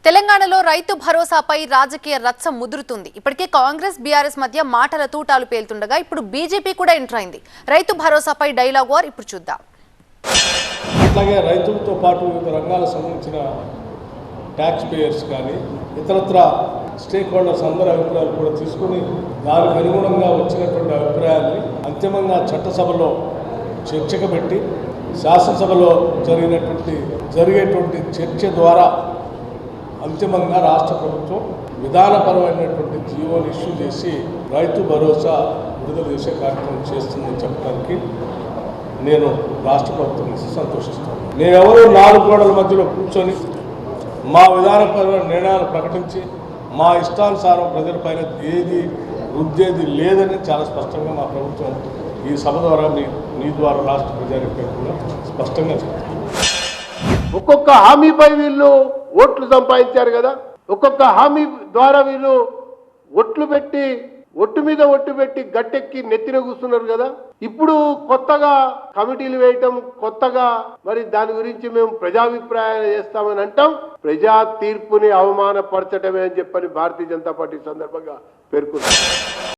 తెలంగాణలో రైతు భరోసాపై రాజకీయ రచ్చ ముదురుతుంది. ఇప్పటికే కాంగ్రెస్ బీఆర్ఎస్ మధ్య మాటల తూటాలు పేలుతుండగా ఇప్పుడు బీజేపీ కూడా ఎంటర్ అయింది. రైతు భరోసాపై డైలాగ్ వార్ ఇప్పుడు చూద్దాం. అట్లాగే రైతులతో పాటు వివిధ రంగాలకు సంబంధించిన ట్యాక్స్ పేయర్స్ కానీ ఇతరత్ర స్టేక్ హోల్డర్స్ అందరి అభిప్రాయాలు కూడా తీసుకుని దానికి అనుగుణంగా వచ్చినటువంటి అభిప్రాయాన్ని అంతిమంగా చట్టసభలో చర్చకు పెట్టి శాసనసభలో జరిగేటువంటి చర్చ ద్వారా అంతిమంగా రాష్ట్ర ప్రభుత్వం విధానపరమైనటువంటి జీవోని ఇష్యూ చేసి రైతు భరోసా విడుదల చేసే కార్యక్రమం చేస్తుందని చెప్పడానికి నేను రాష్ట్ర ప్రభుత్వం నుంచి సంతోషిస్తాను. నేనెవరూ నాలుగు గోడల మధ్యలో కూర్చొని మా విధానపరమైన నిర్ణయాలు ప్రకటించి మా ఇష్టానుసారం ప్రజలపైన ఏది రుద్దేది లేదని చాలా స్పష్టంగా మా ప్రభుత్వం ఈ సభ ద్వారా మీ ద్వారా రాష్ట్ర ప్రజానికి కూడా స్పష్టంగా చెప్తాను. ఒక్కొక్క హామీపై వీళ్ళు ఓట్లు సంపాదించారు కదా, ఒక్కొక్క హామీ ద్వారా వీళ్ళు ఒట్టు మీద ఒట్టు పెట్టి గట్టెక్కి నెత్తిన కూస్తున్నారు కదా. ఇప్పుడు కొత్తగా కమిటీలు వేయటం, కొత్తగా మరి దాని గురించి మేము ప్రజాభిప్రాయాలు చేస్తామని అంటాం. ప్రజా తీర్పుని అవమానపరచటమే అని చెప్పని భారతీయ జనతా పార్టీ సందర్భంగా పేర్కొన్నారు.